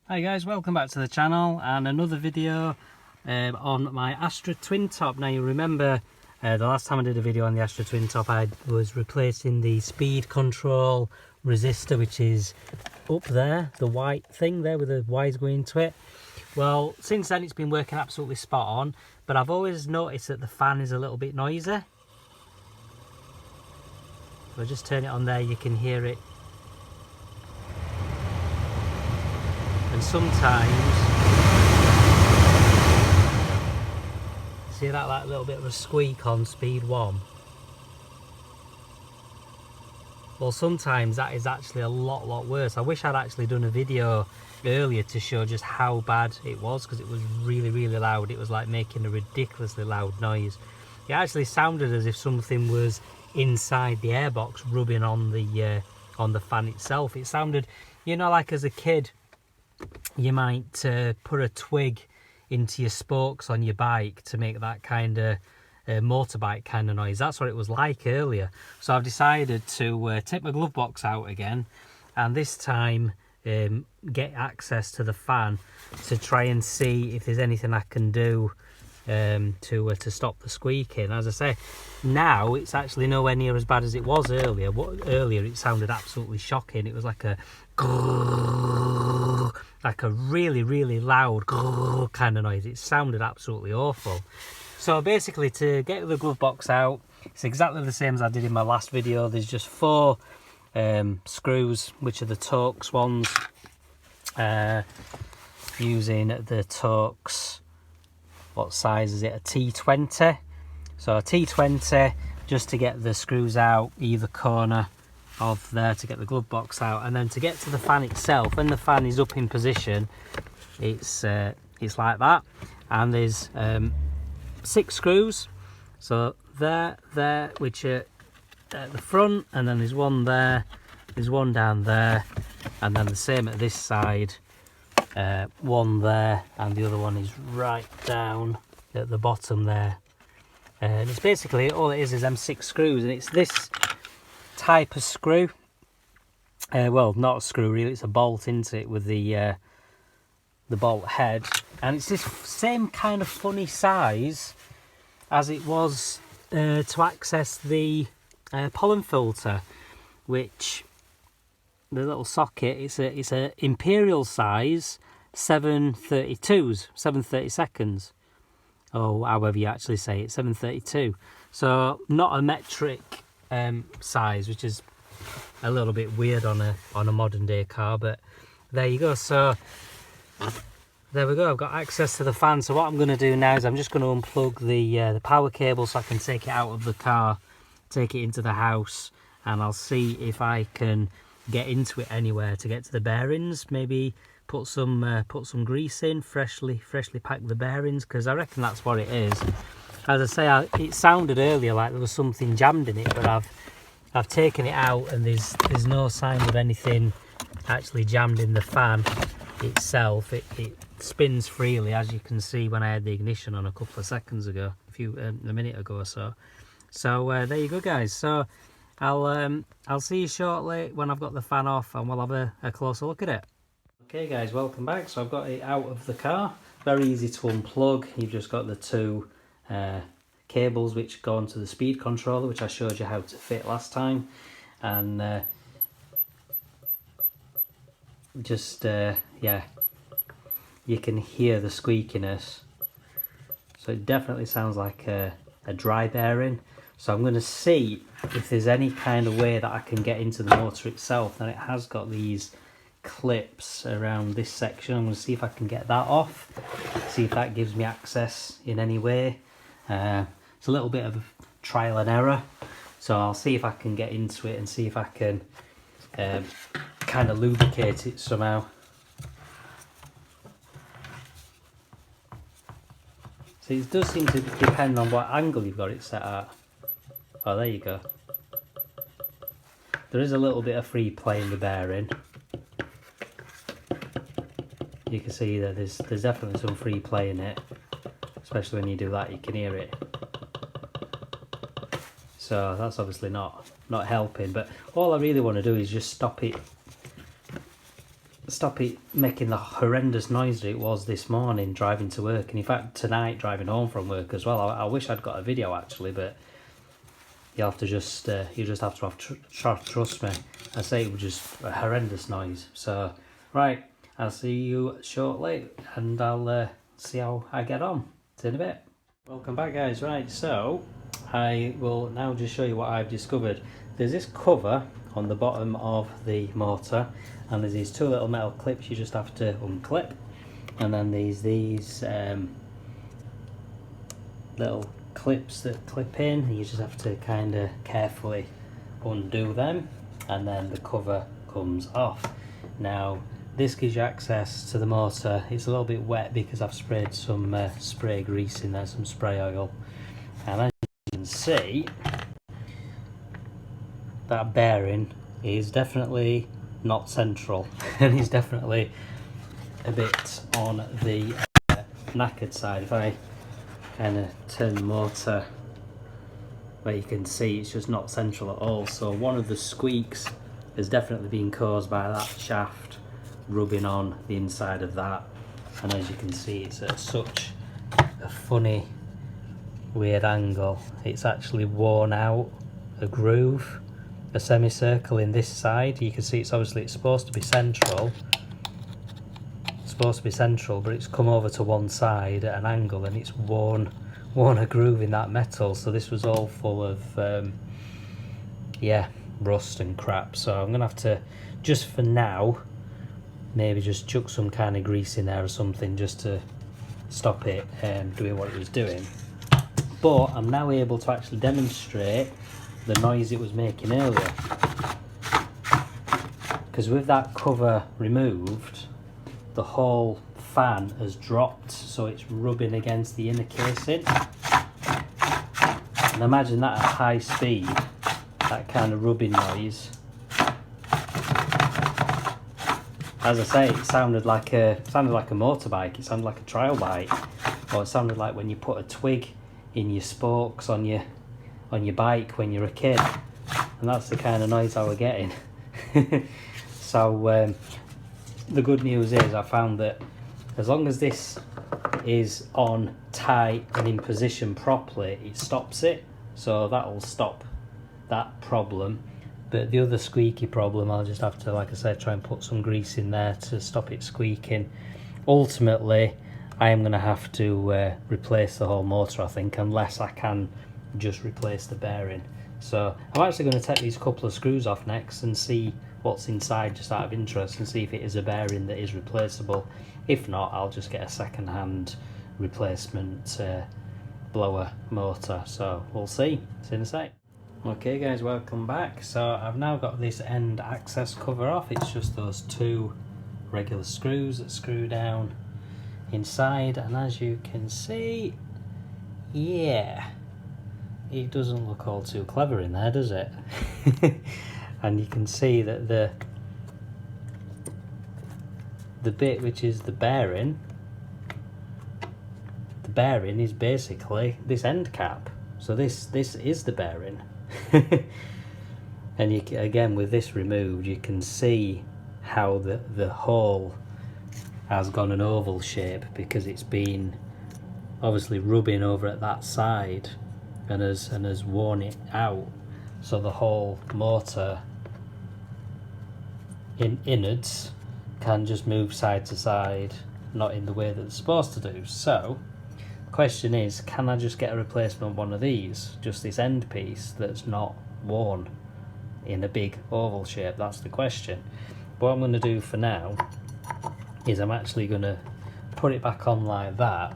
Hi guys, welcome back to the channel and another video on my Astra Twintop. Now you remember the last time I did a video on the Astra Twintop I was replacing the speed control resistor, which is up there, the white thing there with the wires going into it. Well, since then it's been working absolutely spot on, but I've always noticed that the fan is a little bit noisy. If I just turn it on there, you can hear it. And sometimes, see that little bit of a squeak on speed 1? Well, sometimes that is actually a lot worse. I wish I'd actually done a video earlier to show just how bad it was, because it was really loud. It was like making a ridiculously loud noise. It actually sounded as if something was inside the airbox rubbing on the fan itself. It sounded, you know, like as a kid you might put a twig into your spokes on your bike to make that kind of motorbike kind of noise. That's what it was like earlier. So I've decided to take my glove box out again, and this time get access to the fan to try and see if there's anything I can do to stop the squeaking. As I say, now it's actually nowhere near as bad as it was earlier. Earlier it sounded absolutely shocking. It was like a really loud kind of noise. It sounded absolutely awful. So basically, to get the glove box out, it's exactly the same as I did in my last video. There's just 4 screws, which are the Torx ones, using the Torx, what size is it, a T20. So a T20, just to get the screws out either corner of there to get the glove box out, and then to get to the fan itself, when the fan is up in position, it's like that, and there's 6 screws. So there, which are at the front, and then there's one there, there's one down there, and then the same at this side, one there, and the other one is right down at the bottom there. And it's basically, all it is them 6 screws, and it's this type of screw, well, not a screw really, it's a bolt into it with the bolt head, and it's this same kind of funny size as it was to access the pollen filter, which the little socket, it's a imperial size 732s, 732, or however you actually say it, 732. So not a metric size, which is a little bit weird on a modern day car, but there you go. So there we go, I've got access to the fan. So what I'm going to do now is I'm just going to unplug the power cable so I can take it out of the car, take it into the house, and I'll see if I can get into it anywhere to get to the bearings. Maybe put some grease in, freshly pack the bearings, because I reckon that's what it is. As I say, it sounded earlier like there was something jammed in it, but I've taken it out and there's no sign of anything actually jammed in the fan itself. It spins freely, as you can see when I had the ignition on a couple of seconds ago, a minute ago or so. So there you go, guys. So I'll see you shortly when I've got the fan off, and we'll have a closer look at it. Okay guys, welcome back. So I've got it out of the car. Very easy to unplug. You've just got the 2 cables which go onto the speed controller, which I showed you how to fit last time, and yeah, you can hear the squeakiness. So it definitely sounds like a dry bearing. So I'm going to see if there's any kind of way that I can get into the motor itself. And it has got these clips around this section. I'm going to see if I can get that off, see if that gives me access in any way. It's a little bit of trial and error, so I'll see if I can get into it and see if I can kind of lubricate it somehow. So it does seem to depend on what angle you've got it set at. Oh, there you go. There is a little bit of free play in the bearing. You can see that there's definitely some free play in it, especially when you do that, you can hear it. So that's obviously not helping, but all I really want to do is just stop it stop it making the horrendous noise that it was this morning driving to work, and in fact tonight driving home from work as well. I wish I'd got a video actually, but you have to just trust me. I say it was just a horrendous noise. So right, I'll see you shortly, and I'll see how I get on. See you in a bit. Welcome back, guys. Right, so I will now just show you what I've discovered. There's this cover on the bottom of the motor, and there's these two little metal clips you just have to unclip, and then these little clips that clip in, and you just have to kind of carefully undo them, and then the cover comes off. Now this gives you access to the motor. It's a little bit wet because I've sprayed some spray grease in there, some spray oil, and as you can see, that bearing is definitely not central and is definitely a bit on the knackered side. If I kind of turn the motor, where you can see it's just not central at all. So one of the squeaks has definitely been caused by that shaft rubbing on the inside of that, and as you can see it's at such a funny weird angle. It's actually worn out a groove, a semicircle in this side. You can see it's supposed to be central. It's supposed to be central, but it's come over to one side at an angle, and it's worn a groove in that metal. So this was all full of yeah, rust and crap. So I'm gonna have to, just for now, maybe just chuck some kind of grease in there or something just to stop it doing what it was doing. But I'm now able to actually demonstrate the noise it was making earlier, because with that cover removed, the whole fan has dropped, so it's rubbing against the inner casing, and imagine that at high speed, that kind of rubbing noise. As I say, it sounded like a motorbike. It sounded like a trial bike, or it sounded like when you put a twig in your spokes on your bike when you're a kid, and that's the kind of noise I was getting. So the good news is I found that as long as this is on tight and in position properly, it stops it, so that'll stop that problem. But the other squeaky problem, I'll just have to, like I said, try and put some grease in there to stop it squeaking. Ultimately, I am going to have to replace the whole motor, I think, unless I can just replace the bearing. So I'm actually going to take these couple of screws off next and see what's inside, just out of interest, and see if it is a bearing that is replaceable. If not, I'll just get a second-hand replacement blower motor. So we'll see. See you in a sec. Okay guys, welcome back. So I've now got this end access cover off. It's just those two regular screws that screw down inside, and as you can see, yeah, it doesn't look all too clever in there, does it? And you can see that the bit which is the bearing is basically this end cap. So this is the bearing. And again, with this removed, you can see how the hole has gone an oval shape, because it's been obviously rubbing over at that side and has worn it out. So the whole motor innards can just move side to side, not in the way that it's supposed to do. So the question is, can I just get a replacement one of these, just this end piece that's not worn in a big oval shape? That's the question. What I'm going to do for now is I'm actually going to put it back on like that,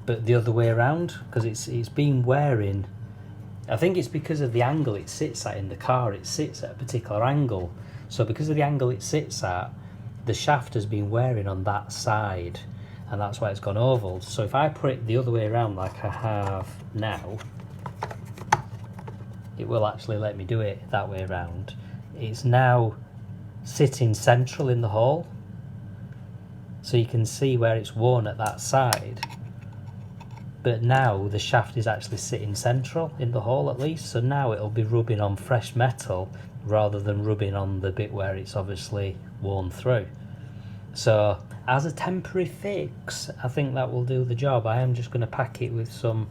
but the other way around, because it's been wearing. I think it's because of the angle it sits at in the car. It sits at a particular angle, so because of the angle it sits at, the shaft has been wearing on that side, and that's why it's gone oval. So if I put it the other way around like I have now, it will actually let me do it that way around. It's now sitting central in the hole, so you can see where it's worn at that side, but now the shaft is actually sitting central in the hole, at least. So now it'll be rubbing on fresh metal rather than rubbing on the bit where it's obviously worn through. So as a temporary fix, I think that will do the job. I am just going to pack it with some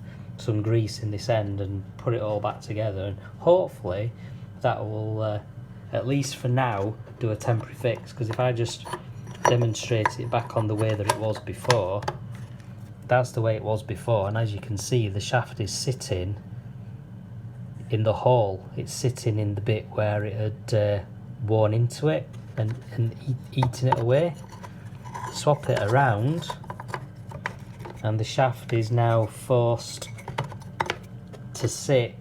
grease in this end and put it all back together, and hopefully that will at least for now do a temporary fix, because if I just demonstrate it back on the way that it was before, that's the way it was before, and as you can see the shaft is sitting in the hole. It's sitting in the bit where it had worn into it and eating it away. Swap it around and the shaft is now forced to sit,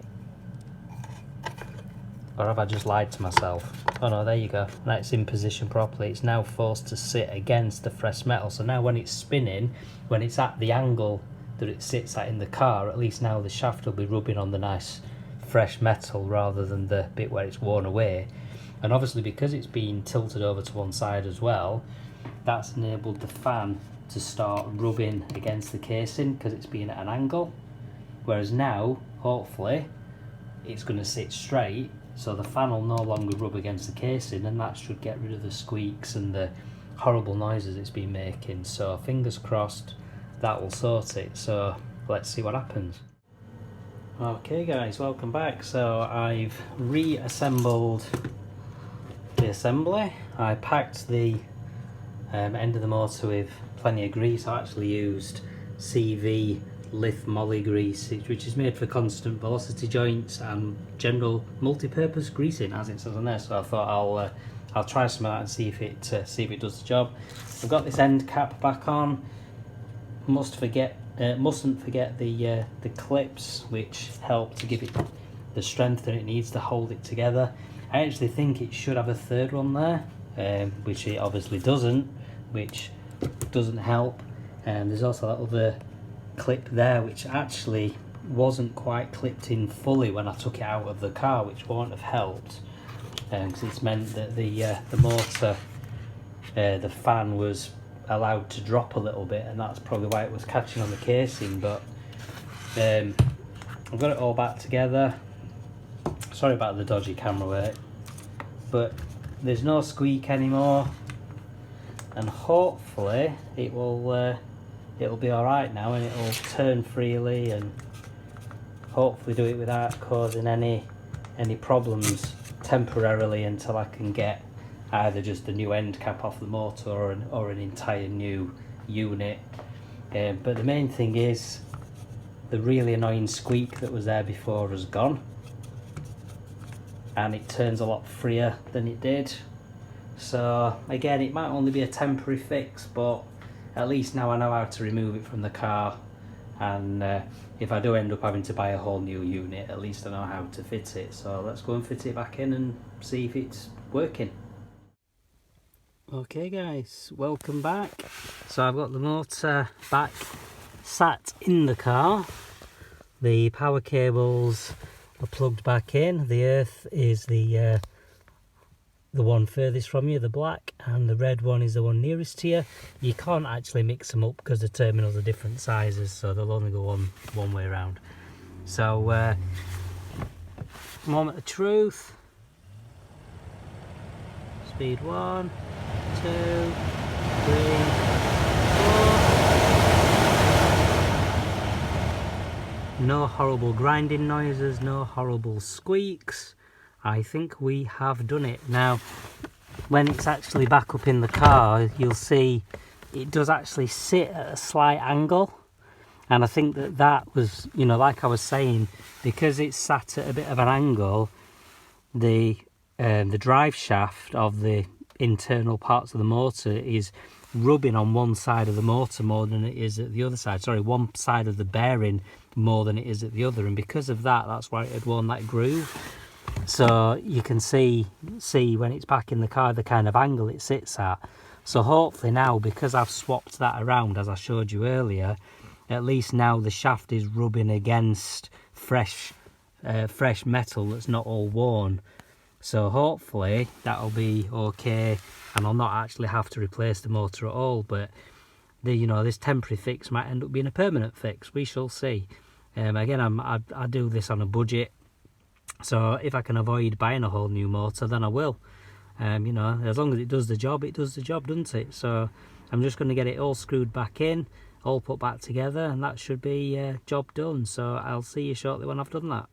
or have I just lied to myself? Oh no, there you go, now it's in position properly. It's now forced to sit against the fresh metal, so now when it's spinning, when it's at the angle that it sits at in the car, at least now the shaft will be rubbing on the nice fresh metal rather than the bit where it's worn away. And obviously because it's been tilted over to one side as well, that's enabled the fan to start rubbing against the casing because it's been at an angle, whereas now hopefully it's going to sit straight, so the fan will no longer rub against the casing, and that should get rid of the squeaks and the horrible noises it's been making. So fingers crossed that will sort it, so let's see what happens. Okay guys, welcome back. So I've reassembled the assembly. I packed the end of the motor with plenty of grease. I actually used CV Lith Moly grease, which is made for constant velocity joints and general multi-purpose greasing, as it says on there. So I thought I'll try some of that and see if it does the job. I've got this end cap back on. Mustn't forget the clips, which help to give it the strength that it needs to hold it together. I actually think it should have a third one there, which it obviously doesn't, which doesn't help. And there's also that other clip there, which actually wasn't quite clipped in fully when I took it out of the car, which won't have helped, because it's meant that the motor, the fan was allowed to drop a little bit, and that's probably why it was catching on the casing. But I've got it all back together. Sorry about the dodgy camera work, but there's no squeak anymore, and hopefully it'll be all right now, and it'll turn freely, and hopefully do it without causing any problems temporarily until I can get either just a new end cap off the motor or an entire new unit. But the main thing is the really annoying squeak that was there before has gone, and it turns a lot freer than it did. So again, it might only be a temporary fix, but at least now I know how to remove it from the car, and if I do end up having to buy a whole new unit, at least I know how to fit it. So let's go and fit it back in and see if it's working. Okay guys, welcome back. So I've got the motor back sat in the car. The power cables are plugged back in. The earth is the one furthest from you, the black, and the red one is the one nearest to you. You can't actually mix them up because the terminals are different sizes, so they'll only go one way around. So moment of truth. Speed 1, 2, 3, 4. No horrible grinding noises, no horrible squeaks. I think we have done it. Now, when it's actually back up in the car, you'll see it does actually sit at a slight angle. And I think that was, you know, like I was saying, because it's sat at a bit of an angle, the drive shaft of the internal parts of the motor is rubbing on one side of the motor more than it is at the other side. Sorry, one side of the bearing more than it is at the other, and because of that, that's why it had worn that groove. So you can see when it's back in the car the kind of angle it sits at. So hopefully now, because I've swapped that around as I showed you earlier, at least now the shaft is rubbing against fresh metal that's not all worn. So hopefully that'll be okay, and I'll not actually have to replace the motor at all. But this temporary fix might end up being a permanent fix. We shall see. Again, I do this on a budget, so if I can avoid buying a whole new motor, then I will. You know, as long as it does the job, doesn't it? So I'm just going to get it all screwed back in, all put back together, and that should be job done. So I'll see you shortly when I've done that.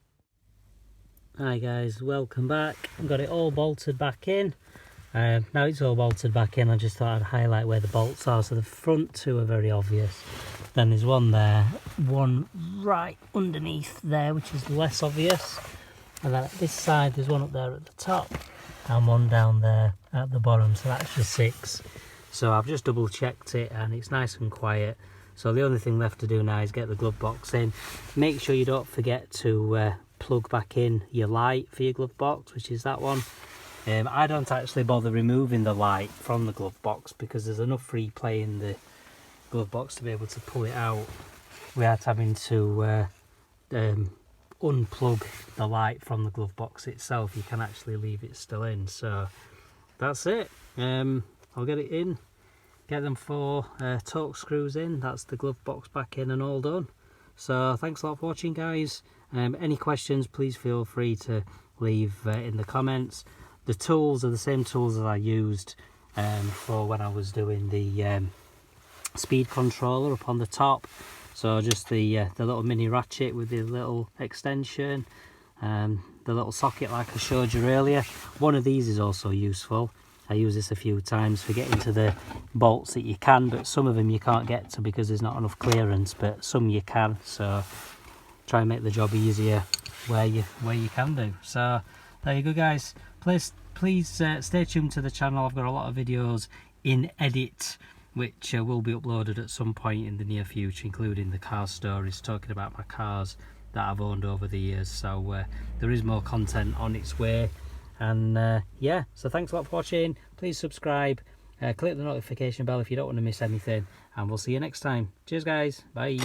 Hi guys, welcome back. I've got it all bolted back in. Now it's all bolted back in, I just thought I'd highlight where the bolts are. So the front two are very obvious. Then there's one there, one right underneath there, which is less obvious. And then at this side, there's one up there at the top, and one down there at the bottom. So that's just 6. So I've just double checked it, and it's nice and quiet. So the only thing left to do now is get the glove box in. Make sure you don't forget to plug back in your light for your glove box, which is that one. I don't actually bother removing the light from the glove box because there's enough free play in the glove box to be able to pull it out without having to unplug the light from the glove box itself. You can actually leave it still in. So that's it. I'll get it in, get them 4 torque screws in. That's the glove box back in and all done. So thanks a lot for watching, guys. Any questions, please feel free to leave in the comments. The tools are the same tools that I used for when I was doing the speed controller up on the top. So just the little mini ratchet with the little extension, the little socket like I showed you earlier. One of these is also useful. I use this a few times for getting to the bolts that you can, but some of them you can't get to because there's not enough clearance, but some you can. So try and make the job easier where you can do. So there you go, guys. Please stay tuned to the channel. I've got a lot of videos in edit which will be uploaded at some point in the near future, including the car stories, talking about my cars that I've owned over the years. So there is more content on its way. And yeah, so thanks a lot for watching. Please subscribe, click the notification bell if you don't want to miss anything, and we'll see you next time. Cheers, guys. Bye.